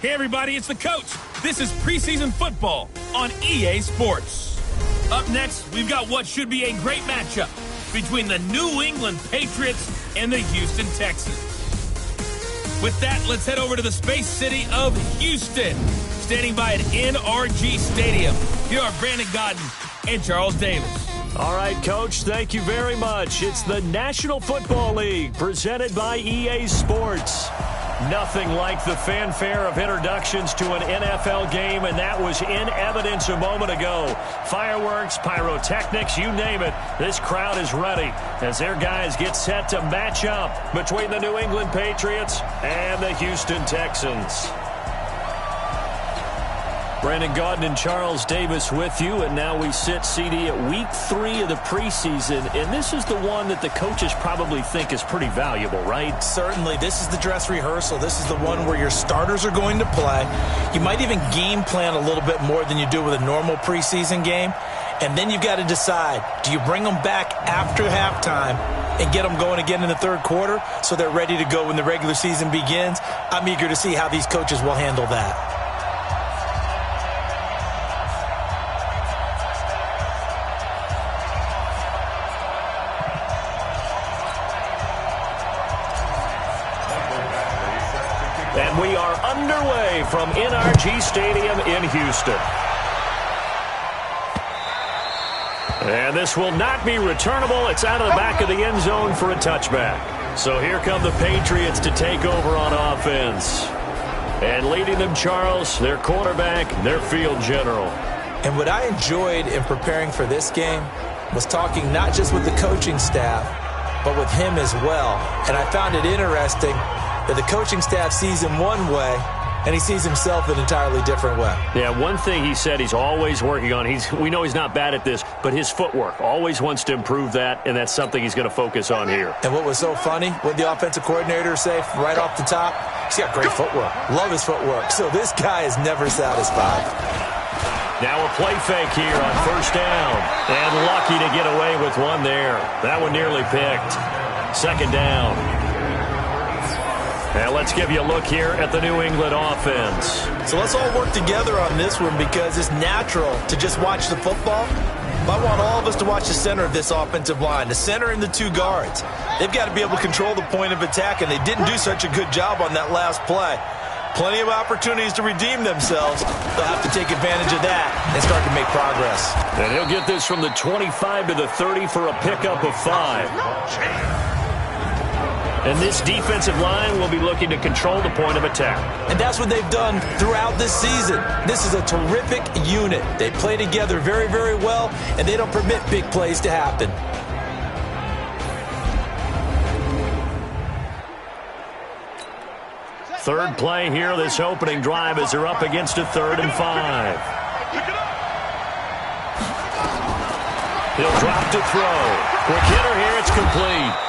Hey everybody, it's the coach. This is preseason football on EA Sports. Up next, we've got what should be a great matchup between the New England Patriots and the Houston Texans. With that, let's head over to the space city of Houston. Standing by at NRG Stadium, here are Brandon Gaudin and Charles Davis. All right, Coach, thank you very much. It's the National Football League presented by EA Sports. Nothing like the fanfare of introductions to an NFL game, and that was in evidence a moment ago. Fireworks, pyrotechnics, you name it. This crowd is ready as their guys get set to match up between the New England Patriots and the Houston Texans. Brandon Gaudin and Charles Davis with you, and now we sit, CD, at week 3 of the preseason, and this is the one that the coaches probably think is pretty valuable, right? Certainly. This is the dress rehearsal. This is the one where your starters are going to play. You might even game plan a little bit more than you do with a normal preseason game, and then you've got to decide, do you bring them back after halftime and get them going again in the third quarter so they're ready to go when the regular season begins? I'm eager to see how these coaches will handle that. And we are underway from NRG Stadium in Houston. And this will not be returnable. It's out of the back of the end zone for a touchback. So here come the Patriots to take over on offense. And leading them, Charles, their quarterback, their field general. And what I enjoyed in preparing for this game was talking not just with the coaching staff, but with him as well. And I found it interesting that the coaching staff sees him one way, and he sees himself an entirely different way. Yeah, one thing he said he's always working on, we know he's not bad at this, but his footwork, always wants to improve that, and that's something he's going to focus on here. And what was so funny, what the offensive coordinator say right off the top, he's got great footwork. Love his footwork. So this guy is never satisfied. Now a play fake here on first down, and lucky to get away with one there. That one nearly picked. Second down. Now let's give you a look here at the New England offense. So let's all work together on this one because it's natural to just watch the football. But I want all of us to watch the center of this offensive line, the center and the two guards. They've got to be able to control the point of attack, and they didn't do such a good job on that last play. Plenty of opportunities to redeem themselves. They'll have to take advantage of that and start to make progress. And he'll get this from the 25 to the 30 for a pickup of 5. And this defensive line will be looking to control the point of attack. And that's what they've done throughout this season. This is a terrific unit. They play together very, very well, and they don't permit big plays to happen. Third play here, this opening drive as they're up against a 3rd and 5. He'll drop to throw. Quick hitter here, it's complete.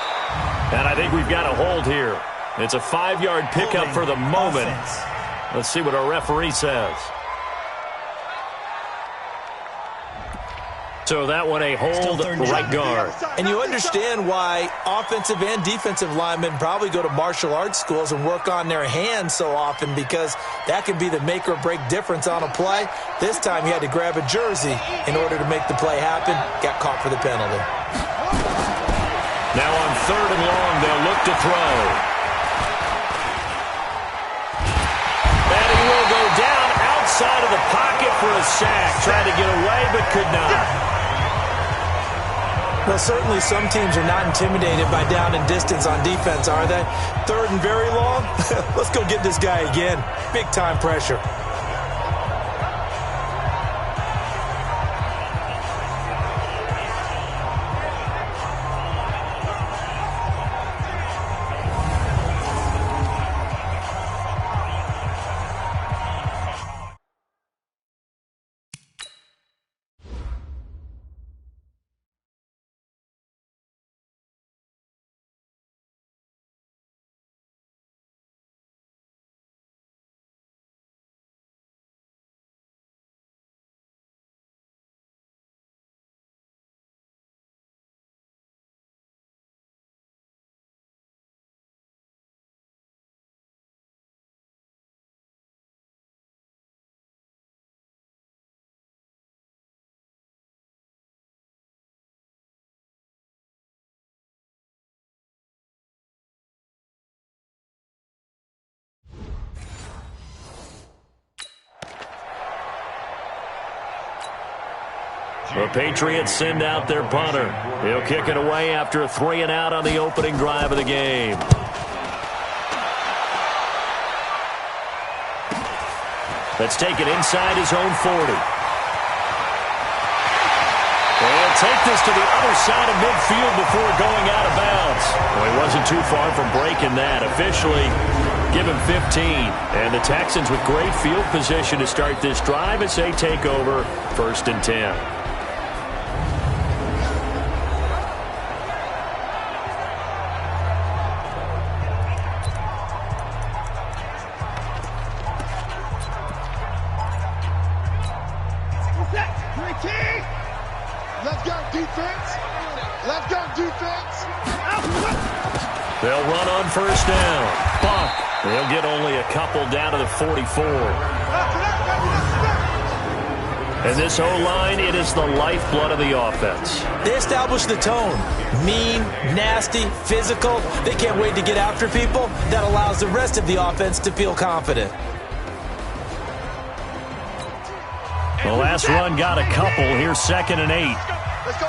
And I think we've got a hold here. It's a 5-yard pickup for the moment. Let's see what our referee says. So that one a hold right guard. And you understand why offensive and defensive linemen probably go to martial arts schools and work on their hands so often, because that can be the make or break difference on a play. This time he had to grab a jersey in order to make the play happen. Got caught for the penalty. Now on 3rd and long, they'll look to throw. And he will go down outside of the pocket for a sack. Tried to get away, but could not. Well, certainly some teams are not intimidated by down and distance on defense, are they? 3rd and very long? Let's go get this guy again. Big time pressure. The Patriots send out their punter. He'll kick it away after a 3-and-out on the opening drive of the game. Let's take it inside his own 40. They'll take this to the other side of midfield before going out of bounds. Well, he wasn't too far from breaking that. Officially, give him 15. And the Texans with great field position to start this drive as they take over 1st and 10. They'll run on 1st down. Bump. They'll get only a couple down to the 44. And this O-line, it is the lifeblood of the offense. They establish the tone. Mean, nasty, physical. They can't wait to get after people. That allows the rest of the offense to feel confident. The last run got a couple. Here's 2nd and 8. Let's go.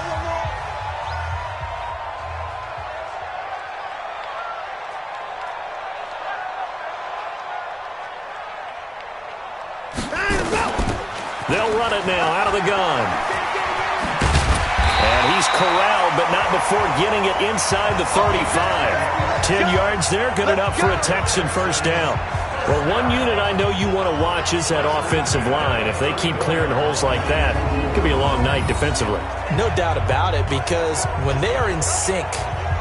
They'll run it now out of the gun. And he's corralled, but not before getting it inside the 35. 10 yards there, good enough for a Texan 1st down. Well, one unit I know you want to watch is that offensive line. If they keep clearing holes like that, it could be a long night defensively. No doubt about it, because when they are in sync,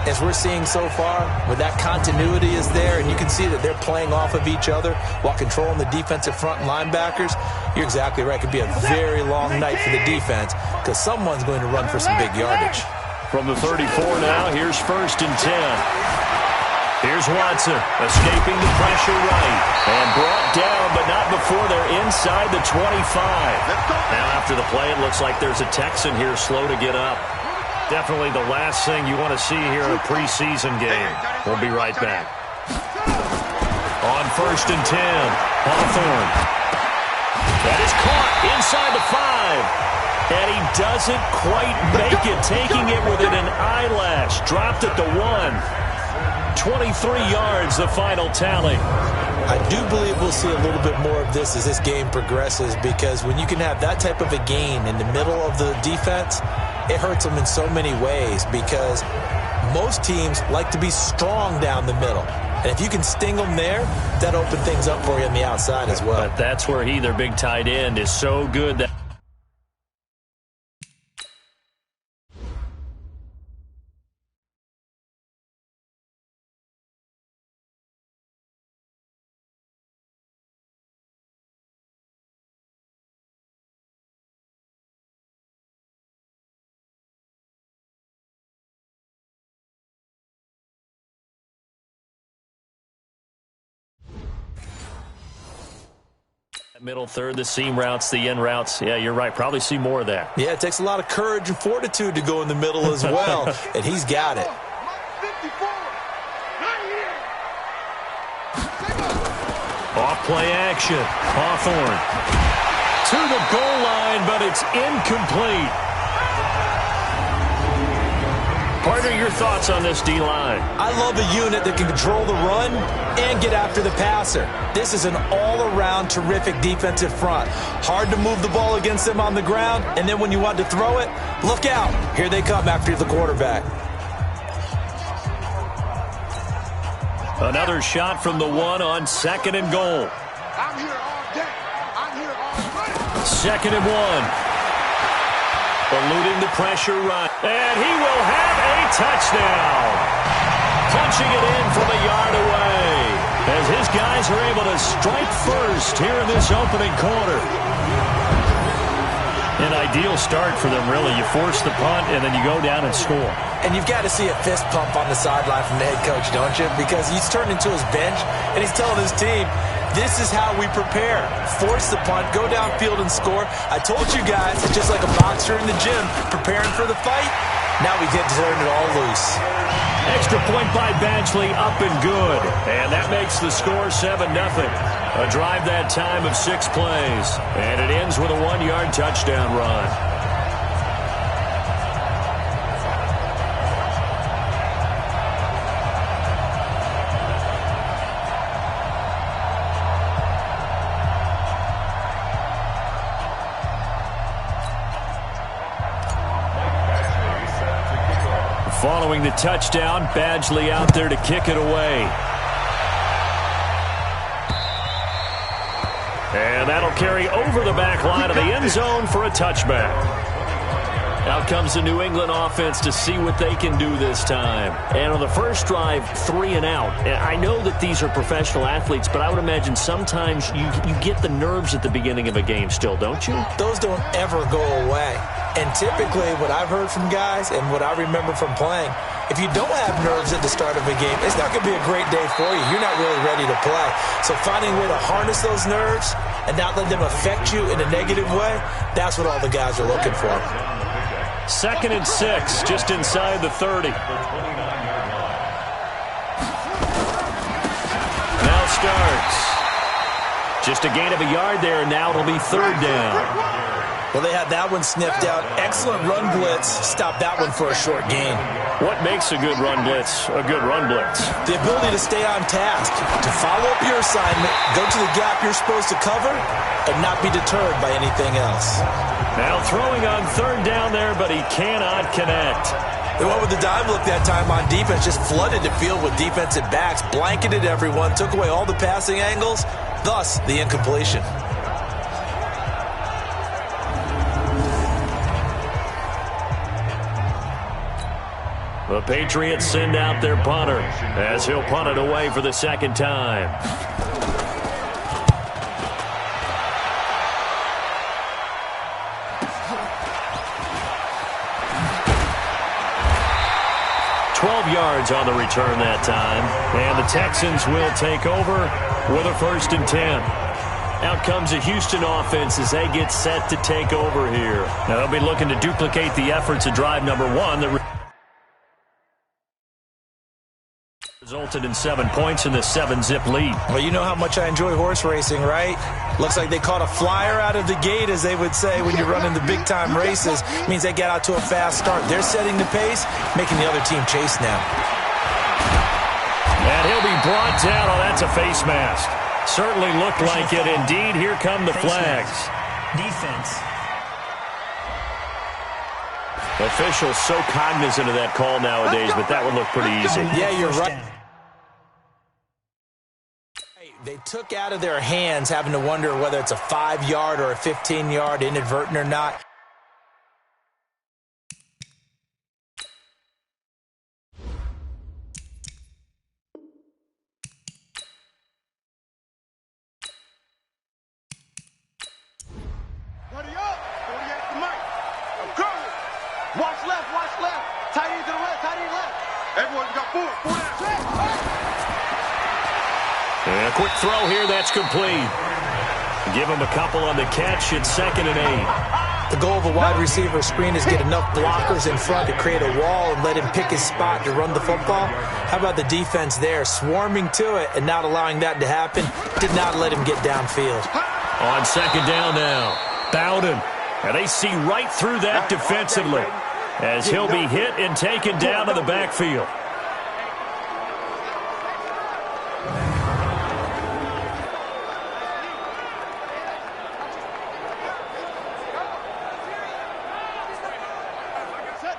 as we're seeing so far, when that continuity is there and you can see that they're playing off of each other while controlling the defensive front and linebackers, you're exactly right. It could be a very long night for the defense because someone's going to run for some big yardage. From the 34 now, here's 1st and 10. Here's Watson escaping the pressure right and brought down, but not before they're inside the 25. Now after the play, it looks like there's a Texan here slow to get up. Definitely the last thing you want to see here in a preseason game. We'll be right back. On 1st and 10, Hawthorne. That is caught inside the 5. And he doesn't quite make it, taking it within an eyelash. Dropped at the 1. 23 yards, the final tally. I do believe we'll see a little bit more of this as this game progresses, because when you can have that type of a gain in the middle of the defense, it hurts them in so many ways, because most teams like to be strong down the middle. And if you can sting them there, that opens things up for you on the outside as well. But that's where their big tight end, is so good that middle third, the seam routes, the in routes. Yeah, you're right. Probably see more of that. Yeah, it takes a lot of courage and fortitude to go in the middle as well, and he's got it. Off play action. Hawthorne to the goal line, but it's incomplete. Partner, your thoughts on this D-line? I love a unit that can control the run and get after the passer. This is an all-around terrific defensive front. Hard to move the ball against them on the ground, and then when you want to throw it, look out. Here they come after the quarterback. Another shot from the 1 on 2nd and goal. I'm here all day. I'm here all night. 2nd and 1. Eluding the pressure run. And he will have a touchdown. Punching it in from a yard away as his guys are able to strike first here in this opening quarter. An ideal start for them, really. You force the punt, and then you go down and score. And you've got to see a fist pump on the sideline from the head coach, don't you? Because he's turned into his bench, and he's telling his team, this is how we prepare. Force the punt, go downfield and score. I told you guys, it's just like a boxer in the gym preparing for the fight. Now we get to turn it all loose. Extra point by Badgley, up and good. And that makes the score 7-0. A drive that time of 6 plays. And it ends with a 1-yard touchdown run. Following the touchdown, Badgley out there to kick it away. And that'll carry over the back line of the end zone for a touchback. Out comes the New England offense to see what they can do this time. And on the first drive, 3 and out. And I know that these are professional athletes, but I would imagine sometimes you get the nerves at the beginning of a game still, don't you? Those don't ever go away. And typically what I've heard from guys and what I remember from playing, if you don't have nerves at the start of a game, it's not going to be a great day for you. You're not really ready to play. So finding a way to harness those nerves and not let them affect you in a negative way, that's what all the guys are looking for. 2nd and 6, just inside the 30. Now starts. Just a gain of a yard there, and now it'll be 3rd down. Well, they had that one sniffed out. Excellent run blitz. Stop that one for a short gain. What makes a good run blitz a good run blitz? The ability to stay on task, to follow up your assignment, go to the gap you're supposed to cover, and not be deterred by anything else. Now throwing on 3rd down there, but he cannot connect. They went with the dime look that time on defense, just flooded the field with defensive backs, blanketed everyone, took away all the passing angles, thus the incompletion. The Patriots send out their punter as he'll punt it away for the 2nd time. Yards on the return that time, and the Texans will take over with a 1st and 10. Out comes the Houston offense as they get set to take over here. Now they'll be looking to duplicate the efforts of drive number 1 that resulted in 7 points in the 7-zip lead. Well, you know how much I enjoy horse racing, right? Looks like they caught a flyer out of the gate, as they would say when you're running the big-time races. Means they get out to a fast start. They're setting the pace, making the other team chase now. And he'll be brought down. Oh, that's a face mask. Certainly looked like it. Indeed, here come the flags. Defense. Officials so cognizant of that call nowadays, but that would look pretty easy. Yeah, you're right. They took out of their hands having to wonder whether it's a 5-yard or a 15-yard inadvertent or not. Ready up. 48 to Mike. I'm coming. Watch left, watch left. Tight end to the left, tight end left. Everyone got 4. 4 down. And a quick throw here, that's complete. Give him a couple on the catch. It's 2nd and 8. The goal of a wide receiver screen is get enough blockers in front to create a wall and let him pick his spot to run the football. How about the defense there, swarming to it and not allowing that to happen? Did not let him get downfield. On 2nd down now, Bowden. And they see right through that defensively as he'll be hit and taken down to the backfield.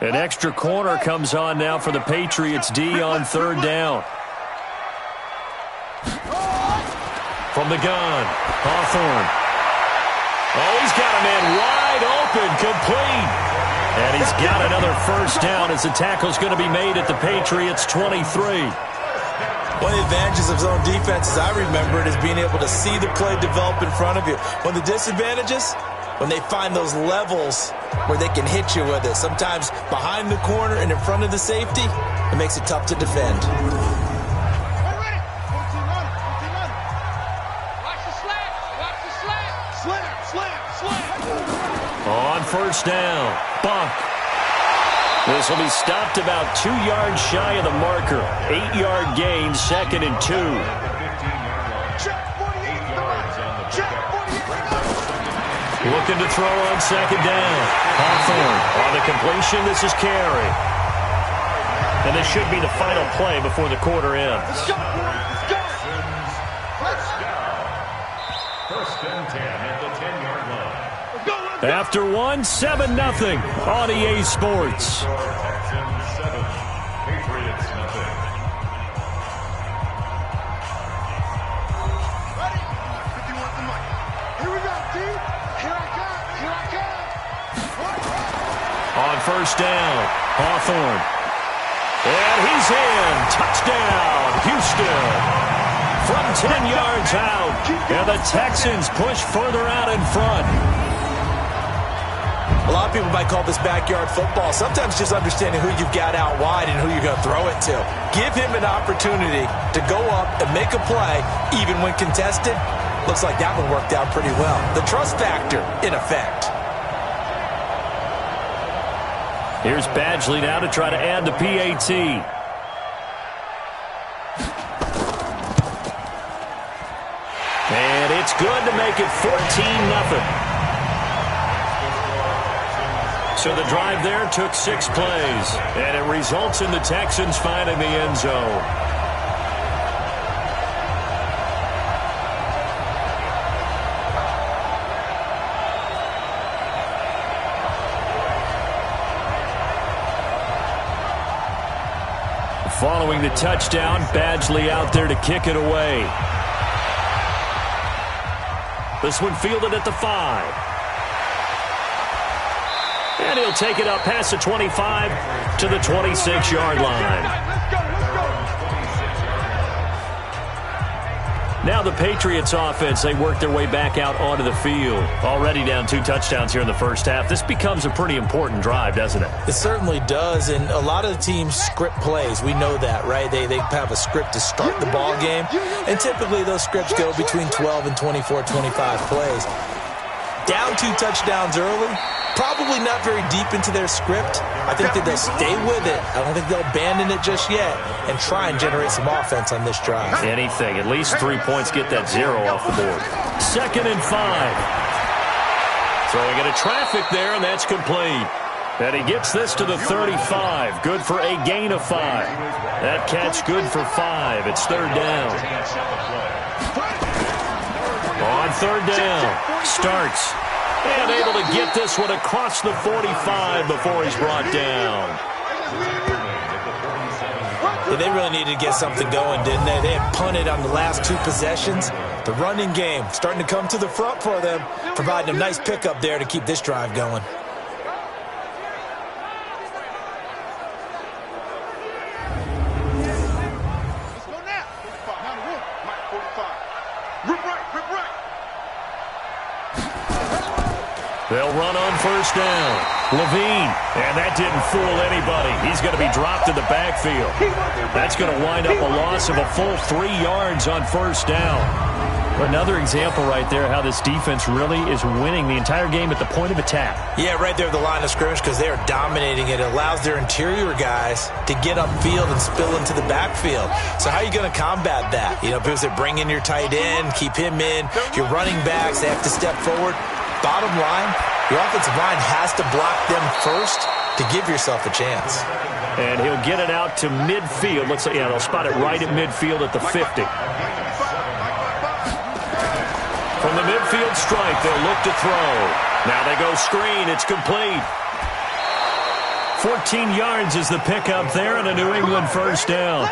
An extra corner comes on now for the Patriots D on 3rd down. From the gun, Hawthorne. Oh, he's got a man wide open, complete. And he's got another 1st down as the tackle's going to be made at the Patriots 23. One of the advantages of zone defense, as I remember it, is being able to see the play develop in front of you. One of the disadvantages, when they find those levels where they can hit you with it. Sometimes behind the corner and in front of the safety, it makes it tough to defend. On 1st down, Bunk. This will be stopped about 2 yards shy of the marker. 8-yard gain, 2nd and 2. Looking to throw on 2nd down. Hawthorne on the completion. This is Carey. And this should be the final play before the quarter ends. After one, 7-0 on EA Sports. On first down, Hawthorne. And he's in. Touchdown, Houston. From 10 yards out. And the Texans push further out in front. A lot of people might call this backyard football. Sometimes just understanding who you've got out wide and who you're going to throw it to. Give him an opportunity to go up and make a play, even when contested. Looks like that one worked out pretty well. The trust factor in effect. Here's Badgley now to try to add the PAT. And it's good to make it 14-0. So the drive there took 6 plays, and it results in the Texans finding the end zone. Following the touchdown, Badgley out there to kick it away. This one fielded at the 5. And he'll take it up past the 25 to the 26-yard line. Now the Patriots offense, they work their way back out onto the field. Already down 2 touchdowns here in the first half. This becomes a pretty important drive, doesn't it? It certainly does, and a lot of the teams script plays. We know that, right? They have a script to start the ball game, and typically those scripts go between 12 and 24, 25 plays. Down 2 touchdowns early, probably not very deep into their script. I think that they'll stay with it. I don't think they'll abandon it just yet and try and generate some offense on this drive. Anything. At least 3 points, get that 0 off the board. 2nd and 5. Throwing into traffic there, and that's complete. And he gets this to the 35. Good for a gain of 5. That catch good for 5. It's 3rd down. On 3rd down. Starts. And able to get this one across the 45 before he's brought down. Yeah, they really needed to get something going, didn't they? They had punted on the last 2 possessions. The running game starting to come to the front for them, providing a nice pickup there to keep this drive going. They'll run on first down. Levine, and that didn't fool anybody. He's going to be dropped in the backfield. That's going to wind up a loss of a full 3 yards on first down. Another example right there how this defense really is winning the entire game at the point of attack. Yeah, right there at the line of scrimmage because they are dominating it. It allows their interior guys to get upfield and spill into the backfield. So how are you going to combat that? You know, because they bring in your tight end, keep him in. Your running backs, they have to step forward. Bottom line, your offensive line has to block them first to give yourself a chance. And he'll get it out to midfield. Looks like, yeah, they'll spot it right at midfield at the 50. From the midfield stripe, they'll look to throw. Now they go screen. It's complete. 14 yards is the pickup there, and a New England first down.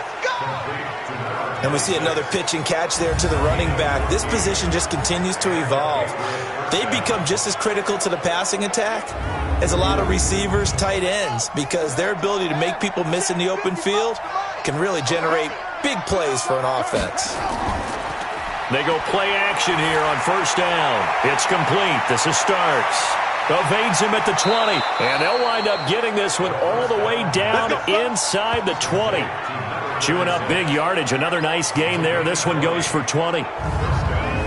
And we see another pitch and catch there to the running back. This position just continues to evolve. They become just as critical to the passing attack as a lot of receivers, tight ends, because their ability to make people miss in the open field can really generate big plays for an offense. They go play action here on first down. It's complete. This is Starks. Evades him at the 20. And they'll wind up getting this one all the way down inside the 20. Chewing up big yardage. Another nice gain there. This one goes for 20.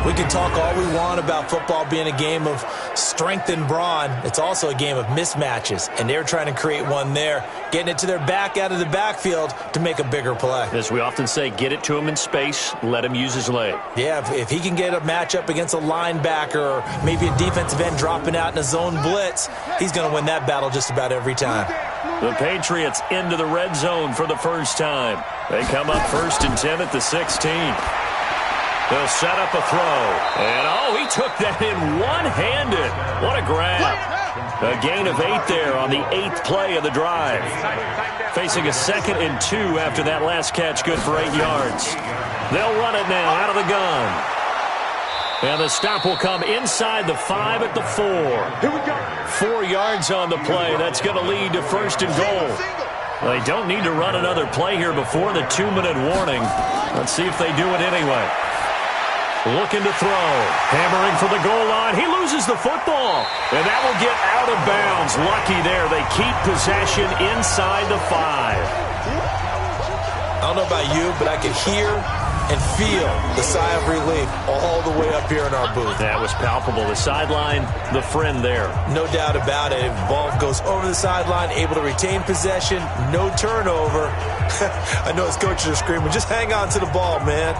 We can talk all we want about football being a game of strength and brawn. It's also a game of mismatches, and they're trying to create one there, getting it to their back out of the backfield to make a bigger play. As we often say, get it to him in space, let him use his leg. Yeah, if he can get a matchup against a linebacker or maybe a defensive end dropping out in a zone blitz, he's going to win that battle just about every time. The Patriots into the red zone for the first time. They come up 1st and 10 at the 16. They'll set up a throw. And, oh, he took that in one-handed. What a grab. A gain of 8 there on the 8th play of the drive. Facing a 2nd and 2 after that last catch, good for 8 yards. They'll run it now out of the gun. And the stop will come inside the 5 at the 4. Here we go. 4 yards on the play. That's going to lead to 1st and goal. They don't need to run another play here before the 2-minute warning. Let's see if they do it anyway. Looking to throw. Hammering for the goal line. He loses the football. And that will get out of bounds. Lucky there. They keep possession inside the 5. I don't know about you, but I could hear and feel the sigh of relief all the way up here in our booth. That was palpable. The sideline, the friend there. No doubt about it. If the ball goes over the sideline, able to retain possession, no turnover. I know his coaches are screaming, just hang on to the ball, man.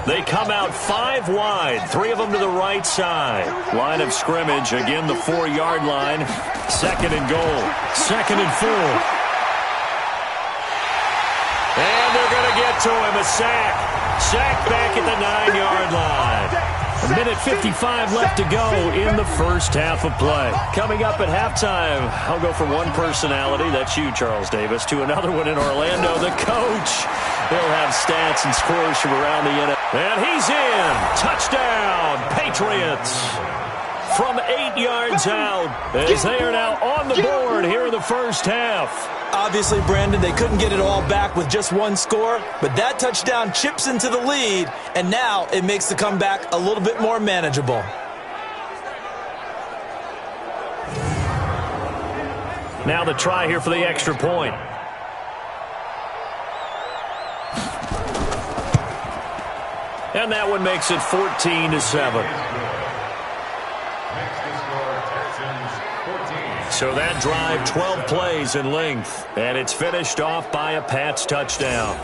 They come out 5 wide, 3 of them to the right side. Line of scrimmage, again the 4-yard line. 2nd and goal. 2nd and 4. And they're going to get to him, a sack. Sack back at the 9-yard line. 1:55 left to go in the first half of play. Coming up at halftime, I'll go from one personality, that's you, Charles Davis, to another one in Orlando, the coach. He'll have stats and scores from around the NFL. And he's in. Touchdown, Patriots. From 8 yards out, as they are now on the board here in the first half. Obviously, Brandon, they couldn't get it all back with just one score, but that touchdown chips into the lead, and now it makes the comeback a little bit more manageable. Now the try here for the extra point. And that one makes it 14-7. So that drive, 12 plays in length, and it's finished off by a Pats touchdown.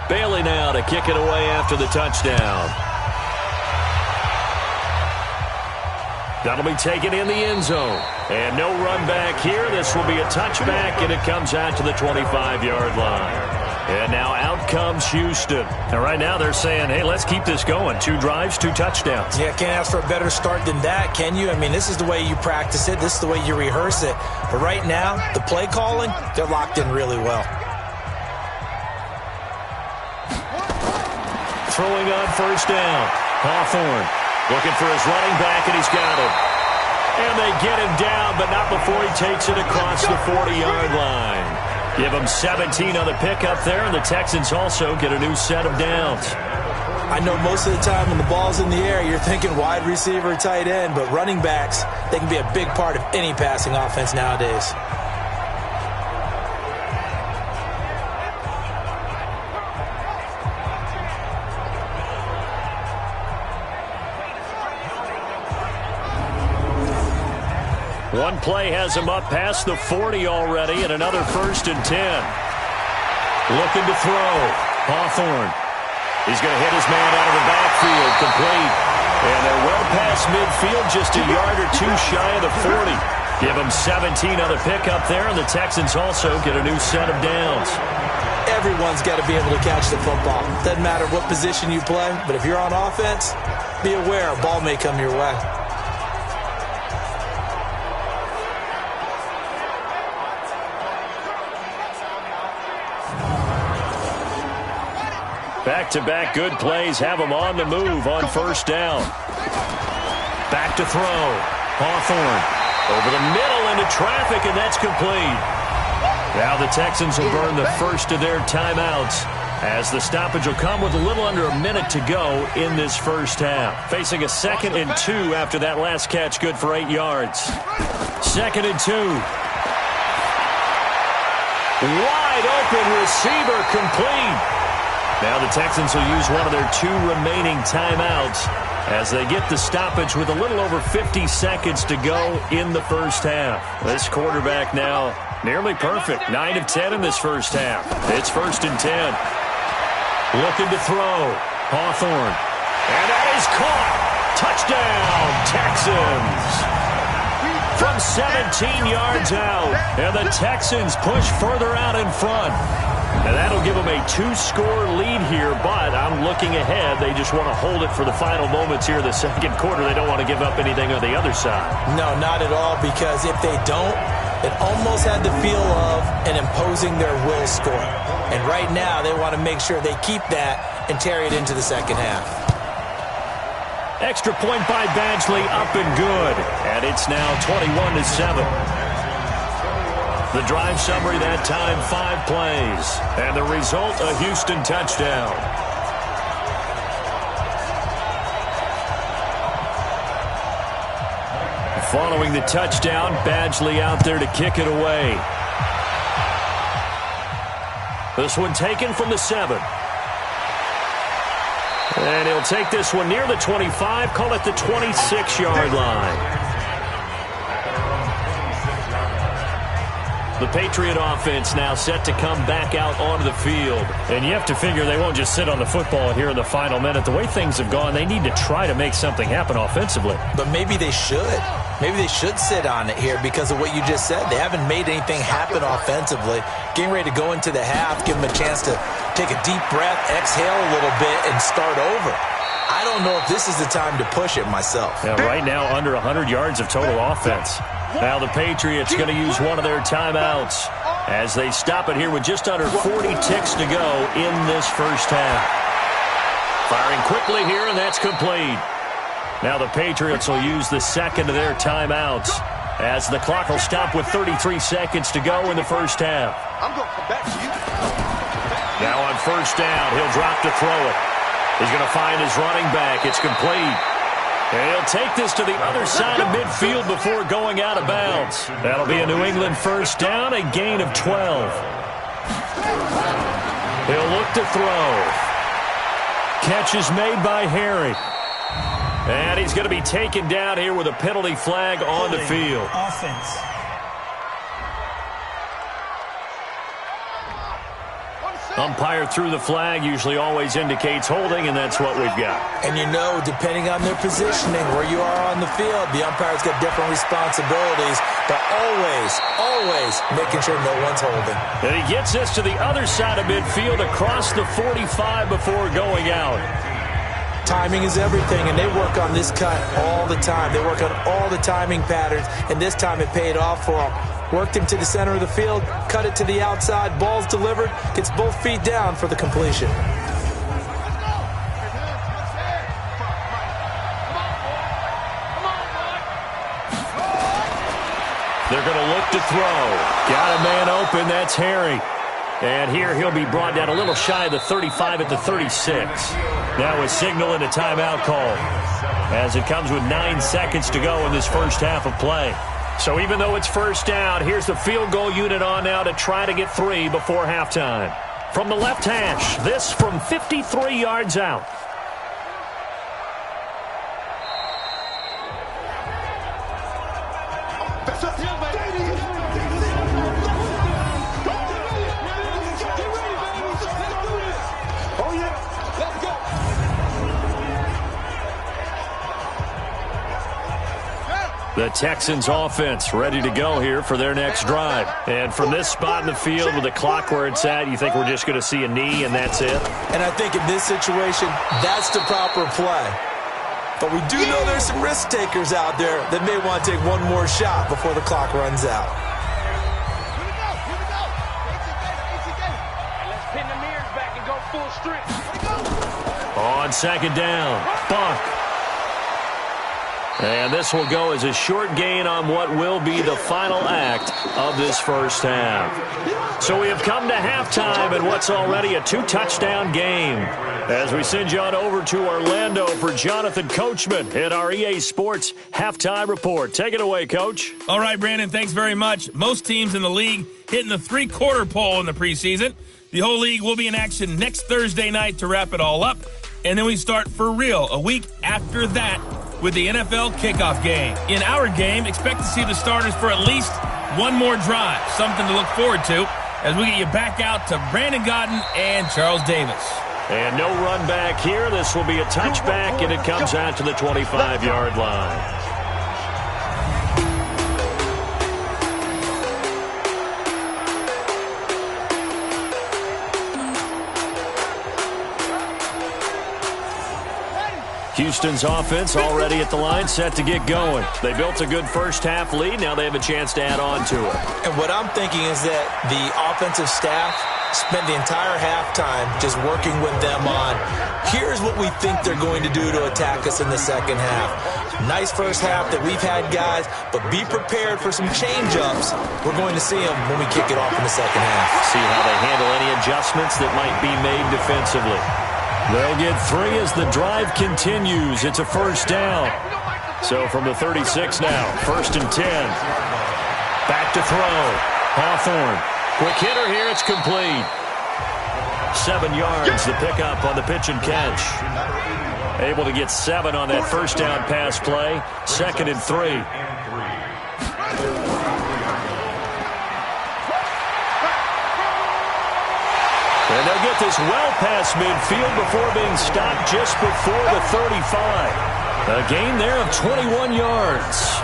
Bailey now to kick it away after the touchdown. That'll be taken in the end zone. And no run back here. This will be a touchback, and it comes out to the 25-yard line. And now out comes Houston. And right now they're saying, hey, let's keep this going. 2 drives, 2 touchdowns. Yeah, can't ask for a better start than that, can you? I mean, this is the way you practice it. This is the way you rehearse it. But right now, the play calling, they're locked in really well. Throwing on first down. Hawthorne looking for his running back, and he's got him. And they get him down, but not before he takes it across the 40-yard line. Give them 17 on the pickup there, and the Texans also get a new set of downs. I know most of the time when the ball's in the air, you're thinking wide receiver, tight end, but running backs, they can be a big part of any passing offense nowadays. One play has him up past the 40 already, and another 1st and 10. Looking to throw. Hawthorne. He's going to hit his man out of the backfield, complete. And they're well past midfield, just a yard or 2 shy of the 40. Give him 17 on the pickup there, and the Texans also get a new set of downs. Everyone's got to be able to catch the football. Doesn't matter what position you play, but if you're on offense, be aware a ball may come your way. Back-to-back good plays have them on the move on first down. Back to throw. Hawthorne over the middle into traffic, and that's complete. Now the Texans will burn the first of their timeouts as the stoppage will come with a little under a minute to go in this first half. Facing a 2nd and 2 after that last catch, good for 8 yards. 2nd and 2. Wide open receiver, complete. Now the Texans will use one of their 2 remaining timeouts as they get the stoppage with a little over 50 seconds to go in the first half. This quarterback now nearly perfect. 9 of 10 in this first half. It's 1st and 10. Looking to throw. Hawthorne. And that is caught. Touchdown, Texans. From 17 yards out. And the Texans push further out in front. And that'll give them a 2-score lead here, but I'm looking ahead. They just want to hold it for the final moments here in the second quarter. They don't want to give up anything on the other side. No, not at all, because if they don't, it almost had the feel of an imposing their will score. And right now, they want to make sure they keep that and carry it into the second half. Extra point by Badgley, up and good. And it's now 21-7. The drive summary that time, 5 plays. And the result, a Houston touchdown. Following the touchdown, Badgley out there to kick it away. This one taken from the 7. And he'll take this one near the 25, call it the 26-yard line. The Patriot offense now set to come back out onto the field. And you have to figure they won't just sit on the football here in the final minute. The way things have gone, they need to try to make something happen offensively. But maybe they should. Maybe they should sit on it here because of what you just said. They haven't made anything happen offensively. Getting ready to go into the half, give them a chance to take a deep breath, exhale a little bit, and start over. I don't know if this is the time to push it myself. Yeah, right now, under 100 yards of total offense. Now the Patriots going to use one of their timeouts as they stop it here with just under 40 ticks to go in this first half. Firing quickly here, and that's complete. Now the Patriots will use the second of their timeouts as the clock will stop with 33 seconds to go in the first half. I'm going to come back to you. Now on first down, he'll drop to throw it. He's going to find his running back. It's complete. And he'll take this to the other side of midfield before going out of bounds. That'll be a New England first down, a gain of 12. He'll look to throw. Catch is made by Harry. And he's going to be taken down here with a penalty flag on the field. Offense. Umpire threw the flag, usually always indicates holding, and that's what we've got. And you know, depending on their positioning, where you are on the field, the umpire's got different responsibilities, but always making sure no one's holding. And he gets this to the other side of midfield across the 45 before going out. Timing is everything, and they work on this cut all the time. They work on all the timing patterns, and this time it paid off for them. Worked him to the center of the field, cut it to the outside, ball's delivered, gets both feet down for the completion. They're going to look to throw. Got a man open, that's Harry. And here he'll be brought down a little shy of the 35 at the 36. Now a signal and a timeout call as it comes with 9 seconds to go in this first half of play. So even though it's first down, here's the field goal unit on now to try to get 3 before halftime. From the left hash, this from 53 yards out. The Texans offense ready to go here for their next drive. And from this spot in the field with the clock where it's at, you think we're just going to see a knee and that's it? And I think in this situation, that's the proper play. But we do know there's some risk takers out there that may want to take one more shot before the clock runs out. Let's pin the mirrors back and go full strength. On second down, Buck. And this will go as a short gain on what will be the final act of this first half. So we have come to halftime in what's already a 2-touchdown game. As we send you on over to Orlando for Jonathan Coachman in our EA Sports Halftime Report. Take it away, Coach. All right, Brandon, thanks very much. Most teams in the league hitting the 3-quarter pole in the preseason. The whole league will be in action next Thursday night to wrap it all up. And then we start for real a week after that with the NFL kickoff game. In our game, expect to see the starters for at least one more drive, something to look forward to as we get you back out to Brandon Godden and Charles Davis. And no run back here. This will be a touchback, and it comes out to the 25-yard line. Houston's offense already at the line, set to get going. They built a good first-half lead. Now they have a chance to add on to it. And what I'm thinking is that the offensive staff spent the entire halftime just working with them on, here's what we think they're going to do to attack us in the second half. Nice first half that we've had, guys, but be prepared for some change-ups. We're going to see them when we kick it off in the second half. See how they handle any adjustmts that might be made defensively. They'll get 3 as the drive continues. It's a first down. So from the 36 now, 1st and 10. Back to throw. Hawthorne. Quick hitter here. It's complete. 7 yards, the pickup on the pitch and catch. Able to get 7 on that first down pass play. 2nd and 3. And they'll get this well past midfield before being stopped just before the 35. A gain there of 21 yards.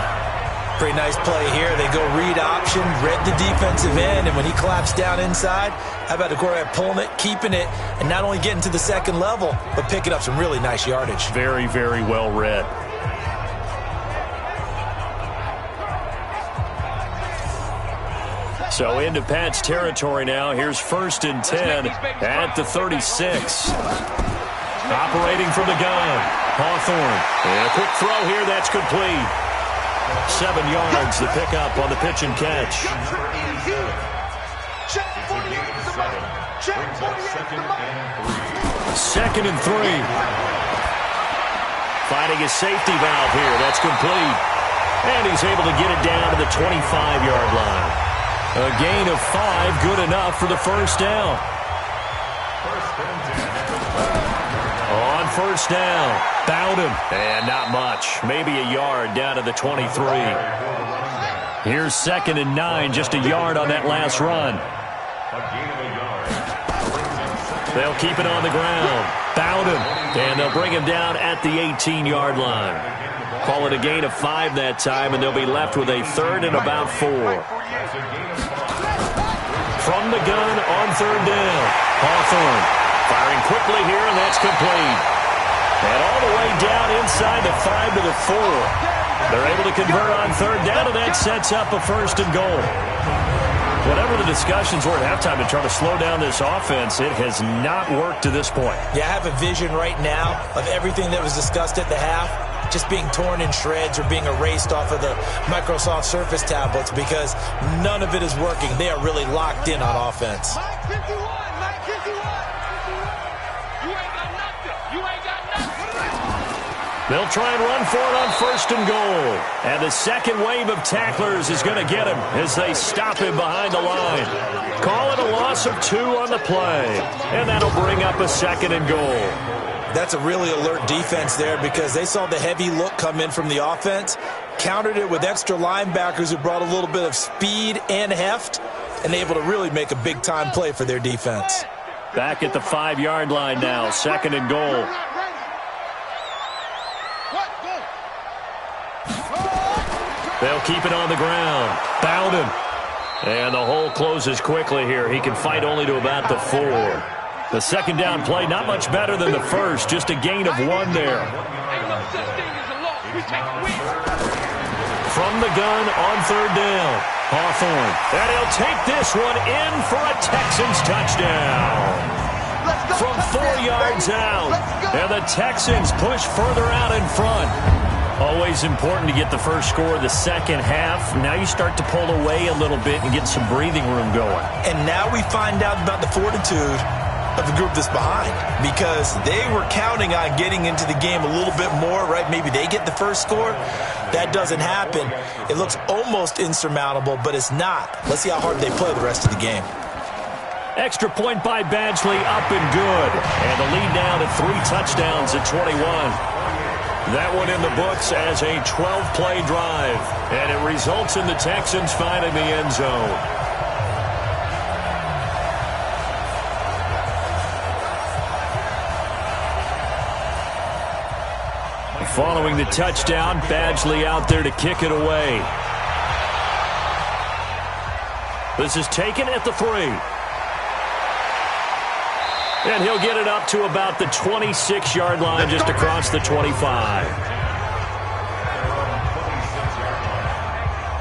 Pretty nice play here. They go read option, read the defensive end, and when he collapsed down inside, how about the quarterback pulling it, keeping it, and not only getting to the second level, but picking up some really nice yardage. Very, very well read. So into Pat's territory now. Here's 1st and 10 at the 36. Operating from the gun. Hawthorne. And a quick throw here. That's complete. 7 yards, the pickup on the pitch and catch. 2nd and 3. Finding a safety valve here. That's complete. And he's able to get it down to the 25-yard line. A gain of 5, good enough for the first down. On first down, Bowden. And not much. Maybe a yard down to the 23. Here's 2nd and 9, just a yard on that last run. They'll keep it on the ground. Bowden. And they'll bring him down at the 18-yard line. Call it a gain of 5 that time, and they'll be left with a 3rd and about 4. From the gun on 3rd down. Hawthorne firing quickly here, and that's complete. And all the way down inside the 5 to the 4. They're able to convert on 3rd down, and that sets up a 1st and goal. Whatever the discussions were at halftime to try to slow down this offense, it has not worked to this point. Yeah, I have a vision right now of everything that was discussed at the half just being torn in shreds or being erased off of the Microsoft Surface tablets because none of it is working. They are really locked in on offense. They'll try and run for it on 1st and goal. And the second wave of tacklers is going to get him as they stop him behind the line. Call it a loss of 2 on the play. And that'll bring up a 2nd and goal. That's a really alert defense there because they saw the heavy look come in from the offense, countered it with extra linebackers who brought a little bit of speed and heft, and able to really make a big-time play for their defense. Back at the 5-yard line now, 2nd and goal. They'll keep it on the ground. Bowden. And the hole closes quickly here. He can fight only to about the 4. The second down play, not much better than the first. Just a gain of 1 there. From the gun on 3rd down. Hawthorne. And he'll take this one in for a Texans touchdown. From 4 yards out. And the Texans push further out in front. Always important to get the first score of the second half. Now you start to pull away a little bit and get some breathing room going. And now we find out about the fortitude of the group that's behind because they were counting on getting into the game a little bit more, right? Maybe they get the first score. That doesn't happen. It looks almost insurmountable, but it's not. Let's see how hard they play the rest of the game. Extra point by Badgley, up and good. And the lead now to 3 touchdowns at 21. That one in the books as a 12-play drive. And it results in the Texans finding the end zone. Following the touchdown, Badgley out there to kick it away. This is taken at the 3. And he'll get it up to about the 26-yard line, just across the 25.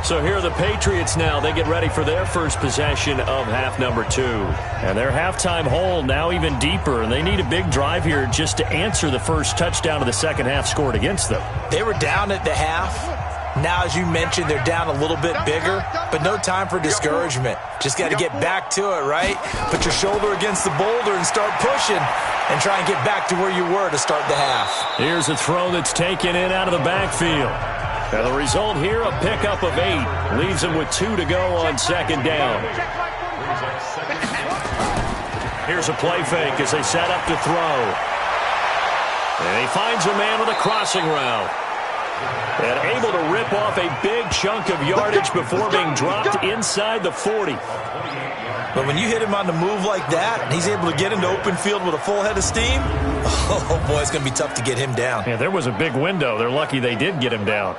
So here are the Patriots now. They get ready for their first possession of half number 2. And their halftime hole now even deeper. And they need a big drive here just to answer the first touchdown of the second half scored against them. They were down at the half. Now, as you mentioned, they're down a little bit bigger, but no time for discouragement. Just got to get back to it, right? Put your shoulder against the boulder and start pushing and try and get back to where you were to start the half. Here's a throw that's taken in out of the backfield. And the result here, a pickup of 8. Leaves him with 2 to go on second down. Here's a play fake as they set up to throw. And he finds a man with a crossing route. And able to rip off a big chunk of yardage before being dropped inside the 40. But when you hit him on the move like that, and he's able to get into open field with a full head of steam, oh boy, it's going to be tough to get him down. Yeah, there was a big window. They're lucky they did get him down.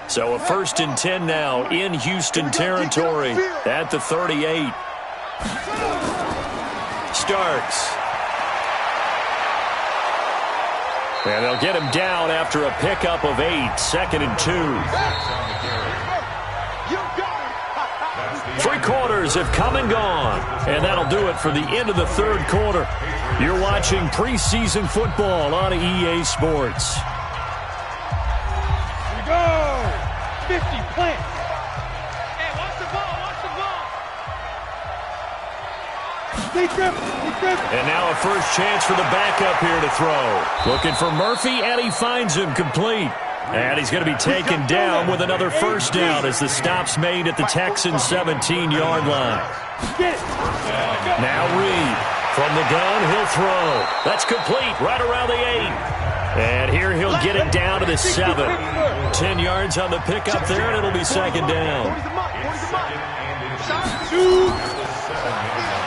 So a 1st and 10 now in Houston territory at the 38. Starks. And they'll get him down after a pickup of 8. 2nd and 2. 3 quarters have come and gone. And that'll do it for the end of the 3rd quarter. You're watching preseason football on EA Sports. 50, plant. Hey, watch the ball, watch the ball. And now a first chance for the backup here to throw. Looking for Murphy, and he finds him complete. And he's going to be taken down with another first down as the stop's made at the Texans' 17-yard line. Now Reed. From the gun, he'll throw. That's complete right around the 8. And here he'll get it down to the 7. 10 yards on the pickup there, and it'll be second down.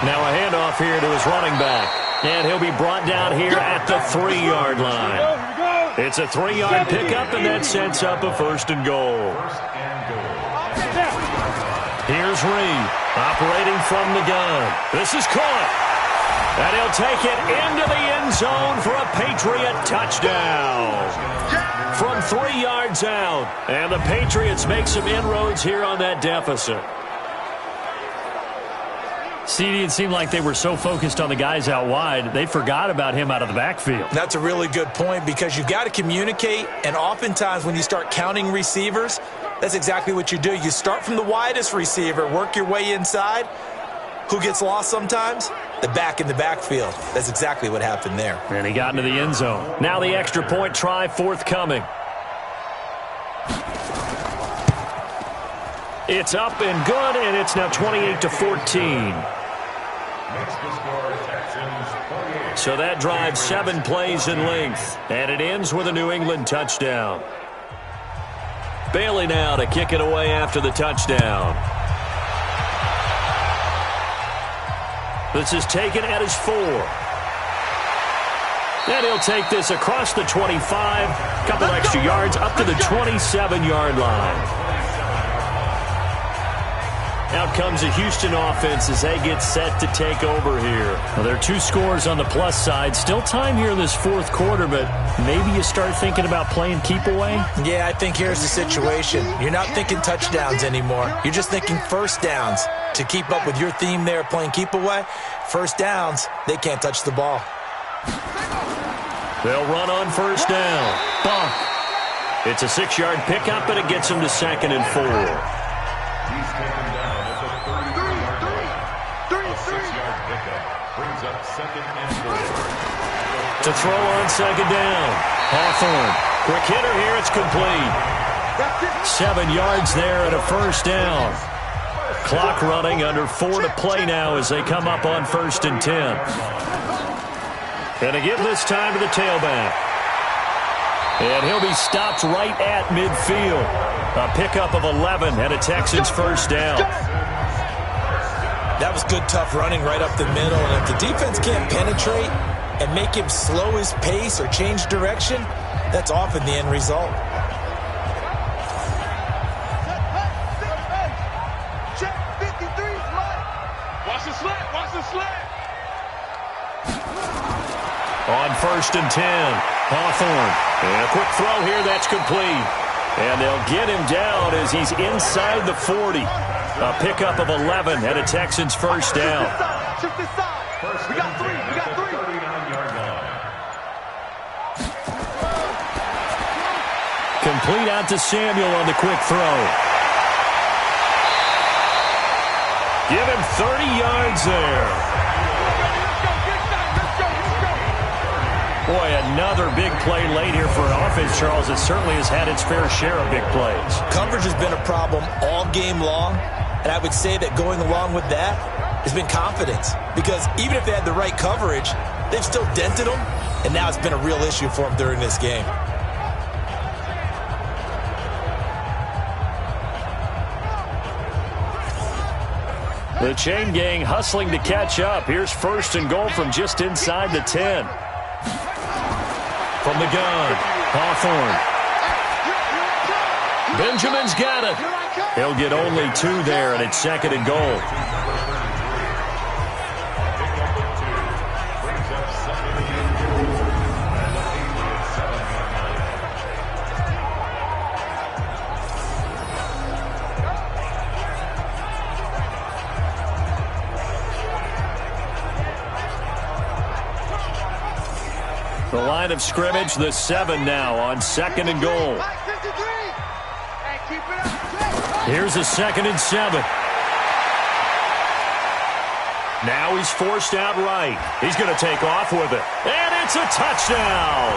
Now a handoff here to his running back. And he'll be brought down here at the 3-yard line. It's a 3-yard pickup, and that sets up a 1st and goal. Here's Reed, operating from the gun. This is caught. And he'll take it into the end zone for a Patriot touchdown. From 3 yards out. And the Patriots make some inroads here on that deficit. CD, it seemed like they were so focused on the guys out wide, they forgot about him out of the backfield. That's a really good point because you've got to communicate, and oftentimes when you start counting receivers, that's exactly what you do. You start from the widest receiver, work your way inside. Who gets lost sometimes? The back in the backfield. That's exactly what happened there. And he got into the end zone. Now the extra point try forthcoming. It's up and good, and it's now 28-14. So that drives 7 plays in length, and it ends with a New England touchdown. Bailey now to kick it away after the touchdown. This is taken at his 4. And he'll take this across the 25. Couple extra yards up to the 27-yard line. Out comes the Houston offense as they get set to take over here. Well, there are 2 scores on the plus side. Still time here in this 4th quarter, but maybe you start thinking about playing keep away? Yeah, I think here's the situation. You're not thinking touchdowns anymore. You're just thinking first downs. To keep up with your theme there, playing keep away, first downs, they can't touch the ball. They'll run on first down. Bump. It's a 6-yard pickup, and it gets him to 2nd and 4. To throw on second down. Hawthorne. Quick hitter here. It's complete. 7 yards there and a first down. Clock running under 4 to play now as they come up on 1st and 10. And to give this time to the tailback. And he'll be stopped right at midfield. A pickup of 11 and a Texans first down. That was good, tough running right up the middle. And if the defense can't penetrate, and make him slow his pace or change direction, that's often the end result. Check 53 slant. Watch the slant. Watch the slant. On 1st and 10, Hawthorne. And a quick throw here, that's complete. And they'll get him down as he's inside the 40. A pickup of 11 and a Texans first down. Shift this side. We got three. We got three. Complete out to Samuel on the quick throw. Give him 30 yards there. Boy, another big play late here for an offense, Charles. It certainly has had its fair share of big plays. Coverage has been a problem all game long, and I would say that going along with that has been confidence. Because even if they had the right coverage, they've still dented them, and now it's been a real issue for them during this game. The chain gang hustling to catch up. Here's 1st and goal from just inside the 10. From the gun, Hawthorne. Benjamin's got it. He'll get only 2 there, and it's 2nd and goal. The line of scrimmage, the 7 now on 2nd and goal. Here's a 2nd and 7. Now he's forced out right. He's going to take off with it. And it's a touchdown.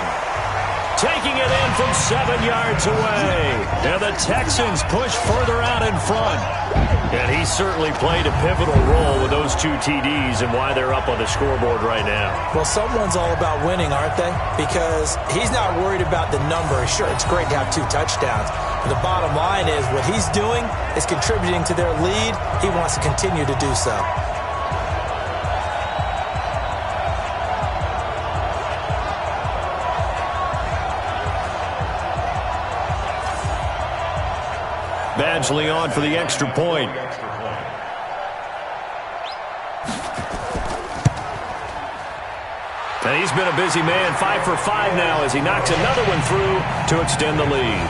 Taking it in from 7 yards away. And the Texans push further out in front. And he certainly played a pivotal role with those 2 TDs and why they're up on the scoreboard right now. Well, someone's all about winning, aren't they? Because he's not worried about the number. Sure, it's great to have 2 touchdowns. But the bottom line is what he's doing is contributing to their lead. He wants to continue to do so. Badgley on for the extra point. And he's been a busy man, 5 for 5 now as he knocks another one through to extend the lead.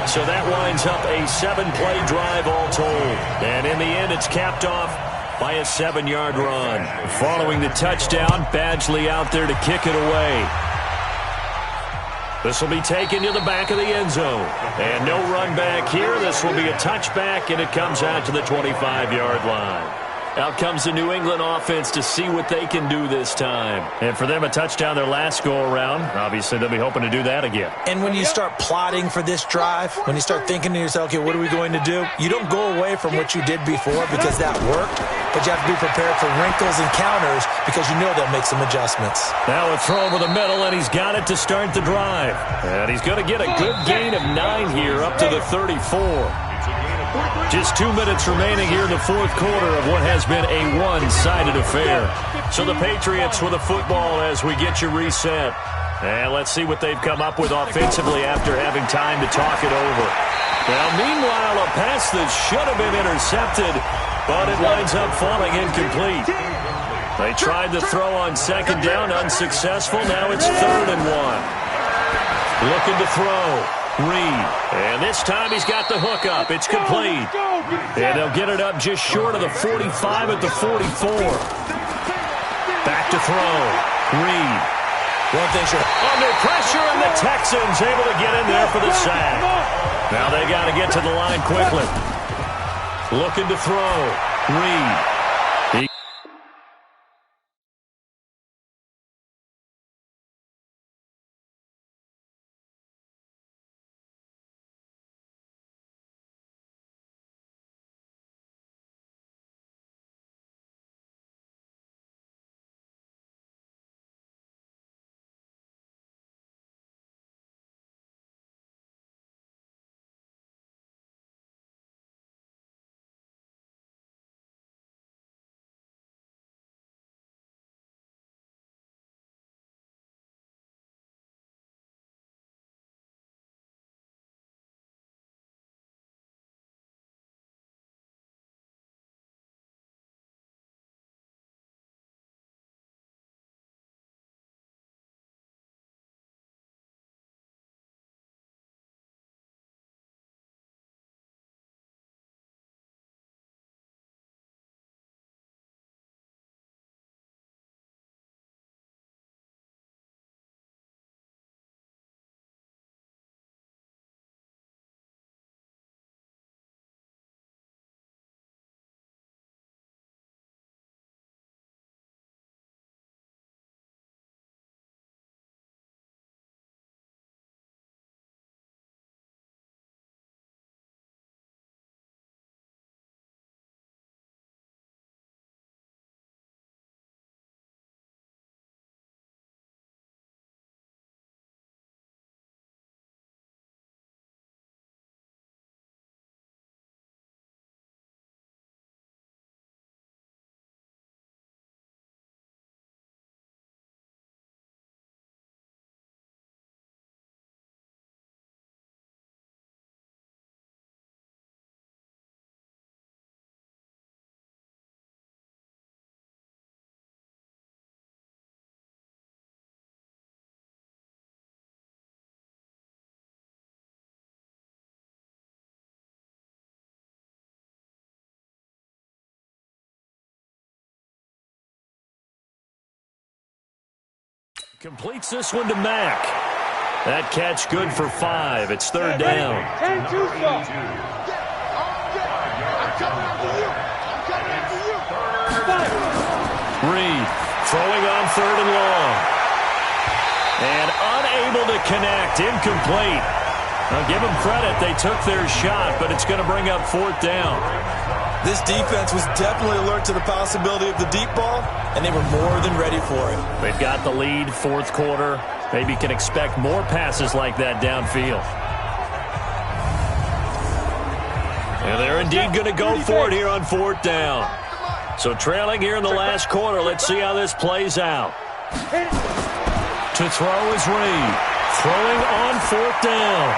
So that winds up a 7-play drive all told. And in the end, it's capped off by a 7-yard run. Following the touchdown, Badgley out there to kick it away. This will be taken to the back of the end zone. And no run back here. This will be a touchback, and it comes out to the 25-yard line. Out comes the New England offense to see what they can do this time. And for them, a touchdown their last go-around. Obviously, they'll be hoping to do that again. And when you start plotting for this drive, when you start thinking to yourself, okay, what are we going to do? You don't go away from what you did before because that worked, but you have to be prepared for wrinkles and counters because you know they'll make some adjustments. Now a throw over the middle, and he's got it to start the drive. And he's going to get a good gain of 9 here up to the 34. Just 2 minutes remaining here in the 4th quarter of what has been a one-sided affair. So the Patriots with the football as we get you reset. And let's see what they've come up with offensively after having time to talk it over. Now, meanwhile, a pass that should have been intercepted, but it winds up falling incomplete. They tried the throw on 2nd down, unsuccessful. Now it's 3rd and 1. Looking to throw. Reed. And this time he's got the hook up. It's complete. And they'll get it up just short of the 45 at the 44. Back to throw. Reed. One thing sure. Under pressure, and the Texans able to get in there for the sack. Now they got to get to the line quickly. Looking to throw. Reed. Completes this one to Mack. That catch good for 5. It's third down. Reed throwing on third and long. And unable to connect. Incomplete. Now give them credit. They took their shot, but it's going to bring up fourth down. This defense was definitely alert to the possibility of the deep ball, and they were more than ready for it. They've got the lead, fourth quarter. Maybe can expect more passes like that downfield. And they're indeed going to go for it here on fourth down. So trailing here in the last quarter. Let's see how this plays out. To throw is Reed. Throwing on fourth down.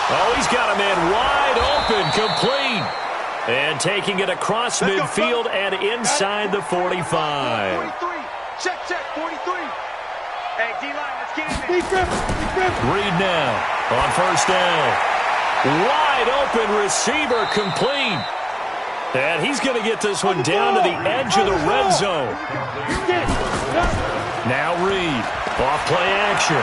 Oh, he's got a man wide open, complete. And taking it across midfield and inside the 45. 43. Check, 43. Hey, D-line, let's get him. Reed now on first down. Wide open receiver, complete. And he's going to get this one down to the edge of the red zone. Now Reed, off play action.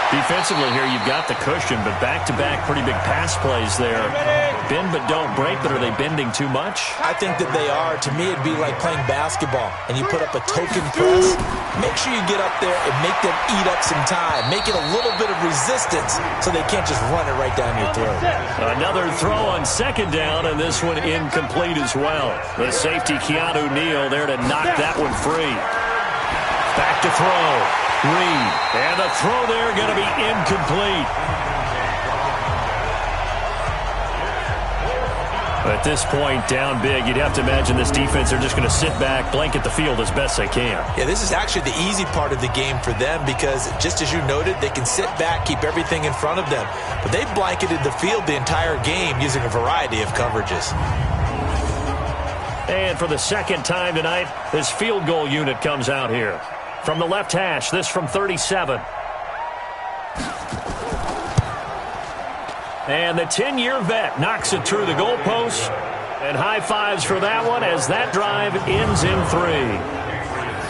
Defensively here, you've got the cushion, but back-to-back pretty big pass plays there. Bend but don't break, but are they bending too much? I think that they are. To me, it'd be like playing basketball, and you put up a token press. Make sure you get up there and make them eat up some time. Make it a little bit of resistance so they can't just run it right down your throat. Another throw on second down, and this one incomplete as well. The safety, Keanu Neal, there to knock that one free. Back to throw. Reed. And the throw there going to be incomplete. At this point, down big, you'd have to imagine this defense are just going to sit back, blanket the field as best they can. Yeah, this is actually the easy part of the game for them because, just as you noted, they can sit back, keep everything in front of them. But they've blanketed the field the entire game using a variety of coverages. And for the second time tonight, this field goal unit comes out here. From the left hash, this from 37. And the 10-year vet knocks it through the goalpost. And high fives for that one as that drive ends in 3.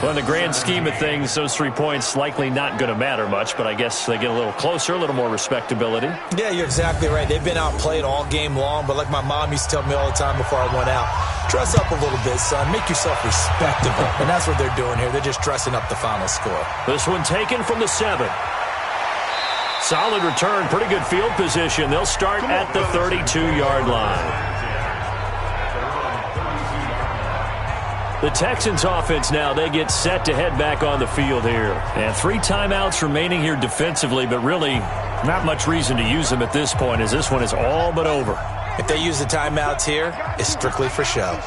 Well, in the grand scheme of things, those 3 points likely not going to matter much, but I guess they get a little closer, a little more respectability. Yeah, you're exactly right. They've been outplayed all game long, but like my mom used to tell me all the time before I went out, dress up a little bit, son. Make yourself respectable. And that's what they're doing here. They're just dressing up the final score. This one taken from the 7. Solid return, pretty good field position. They'll start at the 32-yard line. The Texans offense now, they get set to head back on the field here. And 3 timeouts remaining here defensively, but really not much reason to use them at this point as this one is all but over. If they use the timeouts here, it's strictly for show.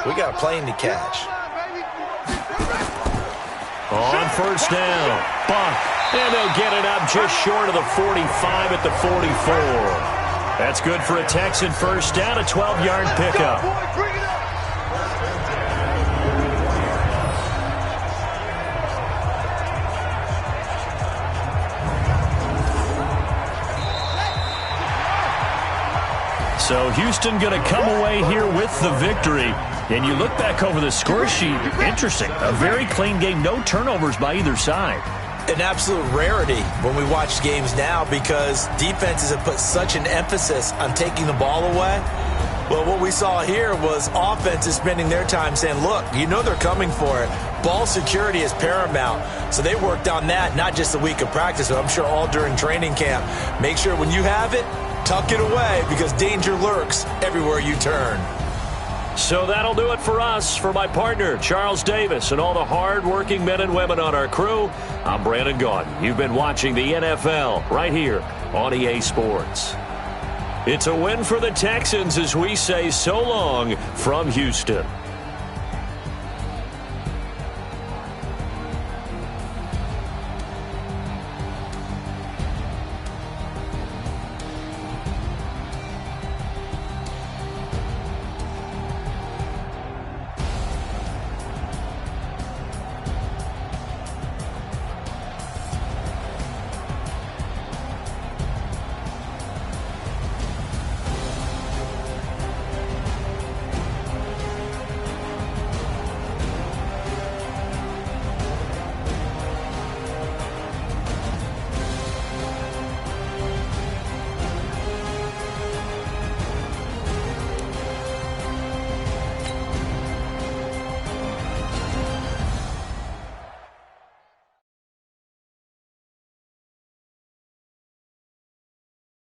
We got a plane to catch. On first down, Buck, and they'll get it up just short of the 45 at the 44. That's good for a Texan first down, a 12-yard pickup. So Houston going to come away here with the victory. And you look back over the score sheet, interesting. A very clean game, no turnovers by either side. An absolute rarity when we watch games now because defenses have put such an emphasis on taking the ball away. Well, what we saw here was offenses spending their time saying, look, you know they're coming for it. Ball security is paramount. So they worked on that, not just a week of practice, but I'm sure all during training camp. Make sure when you have it, tuck it away because danger lurks everywhere you turn. So that'll do it for us. For my partner, Charles Davis, and all the hard-working men and women on our crew, I'm Brandon Gaudin. You've been watching the NFL right here on EA Sports. It's a win for the Texans as we say so long from Houston.